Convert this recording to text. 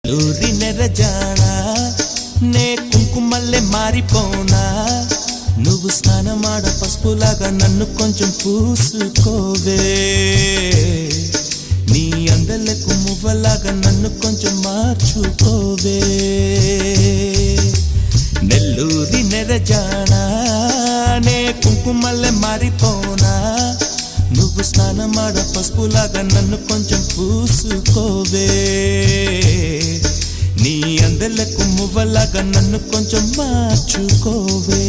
లూరి నెరజానా నే కుంకుమల్లే మారిపోనా నువ్వు స్నానమాడ పసుపులాగా నన్ను కొంచెం పూసుకోవే నీ అందలకు మువ్వలాగా నన్ను కొంచెం మార్చుకోవే నెల్లూరి నెరజానా నే కుంకుమల్లే మారిపోనా నువ్వు స్నానమాడ పసుపులాగా నన్ను కొంచెం పూసుకోవే నీ అందలకు మువ్వలాగా నన్ను కొంచెం మార్చుకోవే